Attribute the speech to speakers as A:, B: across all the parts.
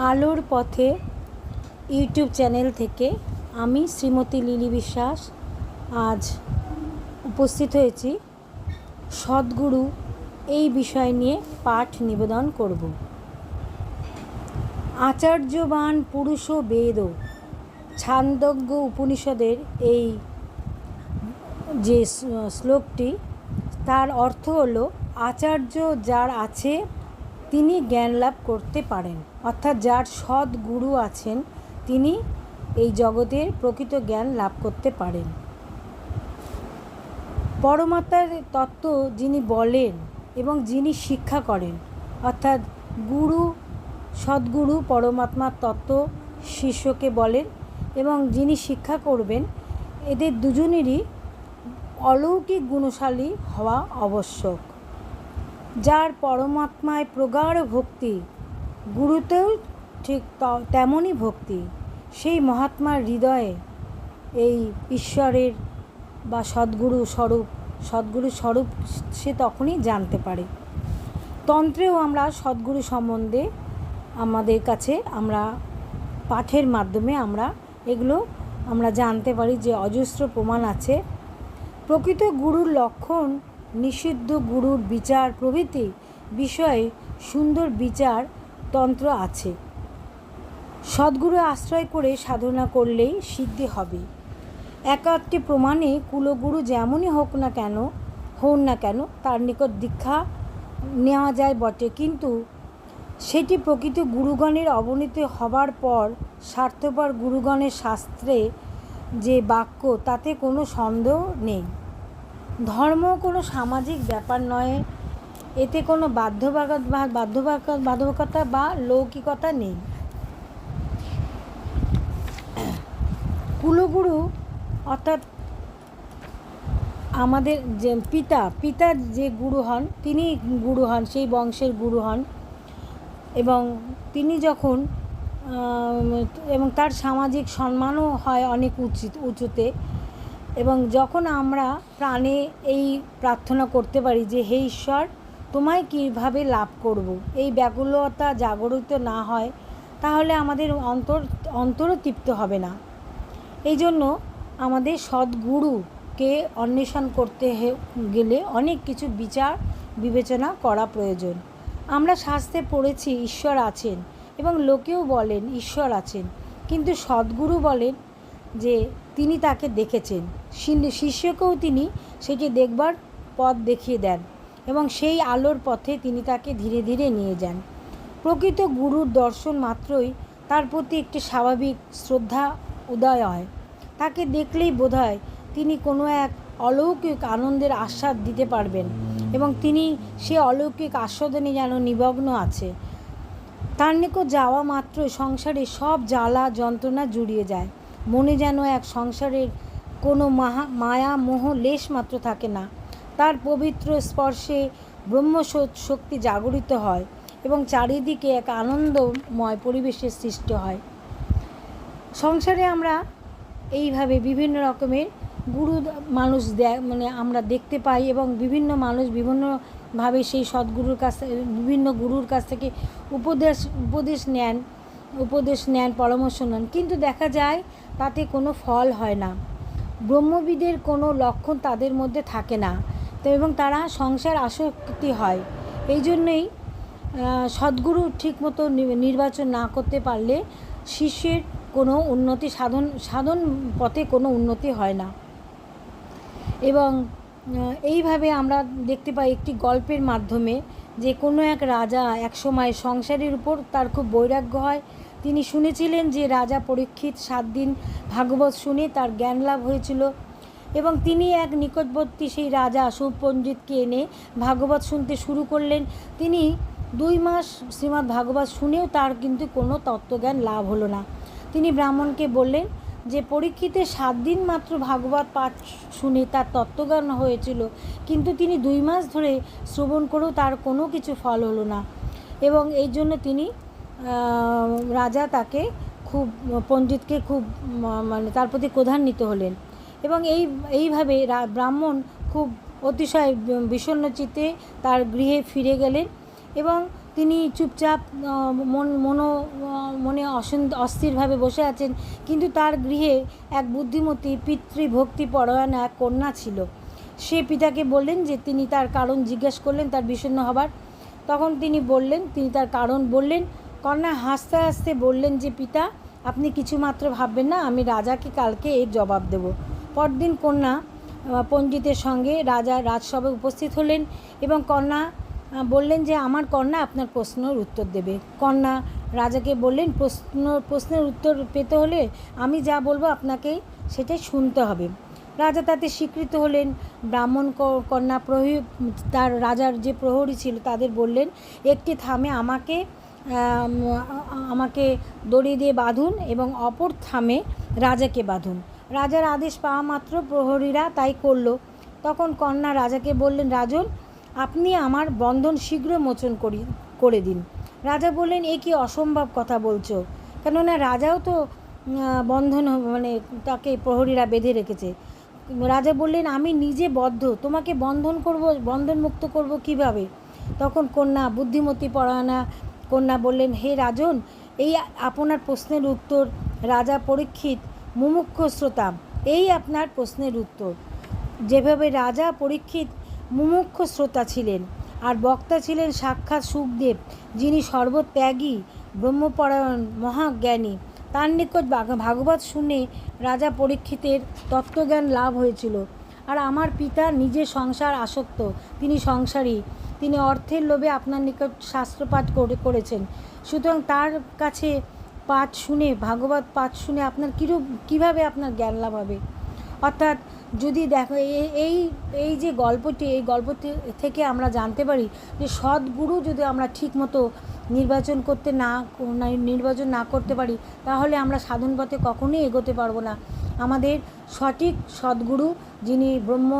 A: আলোর পথে YouTube channel থেকে আমি শ্রীমতী লিলি বিশ্বাস আজ উপস্থিত হয়েছি সদ্গুরু এই বিষয় নিয়ে পাঠ নিবেদন করব। আচার্যবান পুরুষ বেদ ছান্দোগ্য উপনিষদের এই যে শ্লোকটি, তার অর্থ হলো আচার্য যার আছে তিনি জ্ঞান লাভ করতে পারেন, অর্থাৎ যার সৎ গুরু আছেন তিনি এই জগতের প্রকৃত জ্ঞান লাভ করতে পারেন। পরমাত্মার তত্ত্ব যিনি বলেন এবং যিনি শিক্ষা করেন, অর্থাৎ গুরু সদ্গুরু পরমাত্মার তত্ত্ব শিষ্যকে বলেন এবং যিনি শিক্ষা করবেন, এদের দুজনেরই অলৌকিক গুণশালী হওয়া আবশ্যক। যার পরমাত্মায় প্রগাঢ় ভক্তি, গুরুতেও ঠিক তেমনই ভক্তি, সেই মহাত্মার হৃদয়ে এই ঈশ্বরের বা সদ্গুরু স্বরূপ সে তখনই জানতে পারে। তন্ত্রেও আমরা সদ্গুরু সম্বন্ধে আমাদের কাছে আমরা পাঠের মাধ্যমে এগুলো আমরা জানতে পারি যে অজস্র প্রমাণ আছে। প্রকৃত গুরুর লক্ষণ, নিষিদ্ধ গুরুর বিচার প্রভৃতি বিষয়ে সুন্দর বিচার তন্ত্র আছে। সদ্গুরু আশ্রয় করে সাধনা করলেই সিদ্ধি হবে। একাত্তি প্রমাণে কুলগুরু যেমনই হন না কেন তার নিকট দীক্ষা নেওয়া যায় বটে, কিন্তু সেটি প্রকৃত গুরুগণের অবনীত হবার পর স্বার্থপর গুরুগণের শাস্ত্রে যে বাক্য, তাতে কোনো সন্দেহ নেই। ধর্ম কোনো সামাজিক ব্যাপার নয়, এতে কোনো বাধ্যবাধকতা বা লৌকিকতা নেই। কুলগুরু অর্থাৎ আমাদের যে পিতা যে গুরু হন, তিনি গুরু হন, সেই বংশের গুরু হন এবং তিনি যখন এবং তার সামাজিক সম্মানও হয় অনেক উঁচুতে। এবং যখন আমরা প্রাণে এই প্রার্থনা করতে পারি যে হে ঈশ্বর, তোমায় কীভাবে লাভ করব, এই ব্যাকুলতা জাগরিত না হয় তাহলে আমাদের অন্তরও তৃপ্ত হবে না। এই জন্য আমাদের সদ্গুরুকে অন্বেষণ করতে গেলে অনেক কিছু বিচার বিবেচনা করা প্রয়োজন। আমরা শাস্ত্রে পড়েছি ঈশ্বর আছেন এবং লোকেও বলেন ঈশ্বর আছেন, কিন্তু সদ্গুরু বলেন যে তিনি তাকে দেখেছেন, শিষ্যকেও তিনি সেটি দেখবার পথ দেখিয়ে দেন এবং সেই আলোর পথে তিনি তাকে ধীরে ধীরে নিয়ে যান। প্রকৃত গুরুর দর্শন মাত্রই তার প্রতি একটি স্বাভাবিক শ্রদ্ধা উদয় হয়। তাকে দেখলেই বোধ হয় তিনি কোনো এক অলৌকিক আনন্দের আস্বাদ দিতে পারবেন এবং তিনি সে অলৌকিক আস্বাদনে যেন নিমগ্ন আছে। তার নিকট যাওয়া মাত্রই সংসারে সব জ্বালা যন্ত্রণা জুড়িয়ে যায়, মনে যেন এক সংসারের কোনো মায়া মোহ লেশ মাত্র থাকে না। তার পবিত্র স্পর্শে ব্রহ্মশক্তি জাগরিত হয় এবং চারিদিকে এক আনন্দময় পরিবেশের সৃষ্টি হয়। সংসারে আমরা এইভাবে বিভিন্ন রকমের গুরু মানুষ আমরা দেখতে পাই এবং বিভিন্ন মানুষ বিভিন্নভাবে সেই সদ্গুরুর কাছ থেকে বিভিন্ন গুরুর কাছ থেকে উপদেশ নেন, পরামর্শ নেন, কিন্তু দেখা যায় তাতে কোনো ফল হয় না। ব্রহ্মবিদের কোনো লক্ষণ তাদের মধ্যে থাকে না এবং তারা সংসার আসক্তি হয়। এই জন্যই সদ্গুরু ঠিকমতো নির্বাচন না করতে পারলে শিষ্যের কোনো উন্নতি সাধন পথে কোনো উন্নতি হয় না। এবং এইভাবে আমরা দেখতে পাই একটি গল্পের মাধ্যমে যে কোনো এক রাজা একসময় সংসারের উপর তার খুব বৈরাগ্য হয়। তিনি শুনেছিলেন যে রাজা পরীক্ষিত 7 দিন ভাগবত শুনে তার জ্ঞান লাভ হয়েছিল এবং তিনি এক নিকটবর্তী সেই রাজা সুপণ্ডিতকে এনে ভাগবত শুনতে শুরু করলেন। তিনি 2 মাস শ্রীমদ্ ভাগবত শুনেও তার কিন্তু কোনো তত্ত্বজ্ঞান লাভ হলো না। তিনি ব্রাহ্মণকে বললেন যে পরীক্ষিতের 7 দিন মাত্র ভাগবত পাঠ শুনে তার তত্ত্বজ্ঞান হয়েছিল, কিন্তু তিনি 2 মাস ধরে শ্রবণ করেও তার কোনো কিছু ফল হলো না। এবং এই জন্য তিনি রাজা তাকে পণ্ডিতকে খুব তার প্রতি ক্রোধান্বিত হলেন এবং এইভাবে ব্রাহ্মণ খুব অতিশয় বিষণ্ণ চিত্তে তার গৃহে ফিরে গেলেন এবং তিনি চুপচাপ মনে অস্থিরভাবে বসে আছেন, কিন্তু তার গৃহে এক বুদ্ধিমতী পিতৃভক্তি পরায়ণা এক কন্যা ছিল। সে পিতাকে বললেন যে তিনি তার কারণ জিজ্ঞেস করলেন তার বিষণ্ণ হবার। তখন তিনি তার কারণ বললেন। কন্যা হাসতে হাসতে বললেন যে পিতা, আপনি কিছুমাত্র ভাববেন না, আমি রাজাকে কালকে এর জবাব দেব। পরদিন কন্যা পণ্ডিতের সঙ্গে রাজা রাজসভায় উপস্থিত হলেন এবং কন্যা বললেন যে আমার কন্যা আপনার প্রশ্নের উত্তর দেবে। কন্যা রাজাকে বললেন, প্রশ্নের উত্তর পেতে হলে আমি যা বলবো আপনাকে সেটাই শুনতে হবে। রাজা তাতে স্বীকৃত হলেন। ব্রাহ্মণ কন্যা তার রাজার যে প্রহরী ছিল তাদের বললেন, একটি থামে আমাকে দড়ি দিয়ে বাঁধুন এবং অপর থামে রাজাকে বাঁধুন। রাজার আদেশ পাওয়া মাত্র প্রহরীরা তাই করল। তখন কন্যা রাজাকে বললেন, রাজন, আপনি আমার বন্ধন শীঘ্র মোচন করে দিন। রাজা বললেন, এ কি অসম্ভব কথা বলছো? কেননা রাজাও তো বন্ধন তাকে প্রহরীরা বেঁধে রেখেছে। রাজা বললেন, আমি নিজে বদ্ধ, তোমাকে বন্ধনমুক্ত করব কিভাবে? তখন বুদ্ধিমতী পরায়ণা কন্যা বললেন, হে রাজন, এই আপনার প্রশ্নের উত্তর। রাজা পরীক্ষিত মুমুক্ষু শ্রোতা, এই আপনার প্রশ্নের উত্তর। যেভাবে রাজা পরীক্ষিত মুমুক্ষু শ্রোতা ছিলেন আর বক্তা ছিলেন সাক্ষাৎ সুখদেব, যিনি সর্বত্যাগী ব্রহ্মপরায়ণ মহাজ্ঞানী, তার নিকট ভাগবত শুনে রাজা পরীক্ষিতের তত্ত্বজ্ঞান লাভ হয়েছিল। আর আমার পিতা নিজে সংসার আসক্ত, তিনি সংসারী, তিনি অর্থের লোভে আপনার নিকট শাস্ত্রপাঠ করেছেন। সুতরাং তার কাছে ভাগবত পাঠ শুনে আপনার কীভাবে আপনার জ্ঞান লাভ হবে? অর্থাৎ যদি দেখো এই যে গল্পটি, এই গল্পটি থেকে আমরা জানতে পারি যে সদ্গুরু যদি আমরা ঠিকমতো নির্বাচন না করতে পারি, তাহলে আমরা সাধন পথে কখনোই এগোতে পারবো না। আমাদের সঠিক সদ্গুরু, যিনি ব্রহ্ম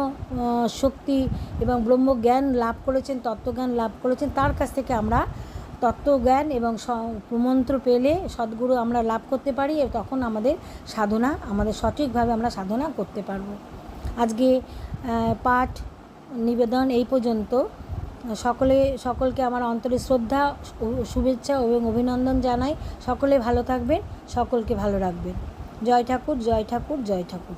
A: শক্তি এবং ব্রহ্মজ্ঞান লাভ করেছেন, তত্ত্বজ্ঞান লাভ করেছেন, তার কাছ থেকে আমরা তত্ত্বজ্ঞান এবং মন্ত্র পেলে সদ্গুরু আমরা লাভ করতে পারি, তখন আমাদের সঠিকভাবে আমরা সাধনা করতে পারবো। আজকে পাঠ নিবেদন এই পর্যন্ত। সকলকে আমার অন্তরে শ্রদ্ধা, শুভেচ্ছা এবং অভিনন্দন জানাই। সকলে ভালো থাকবেন, সকলকে ভালো রাখবেন। জয় ঠাকুর, জয় ঠাকুর, জয় ঠাকুর।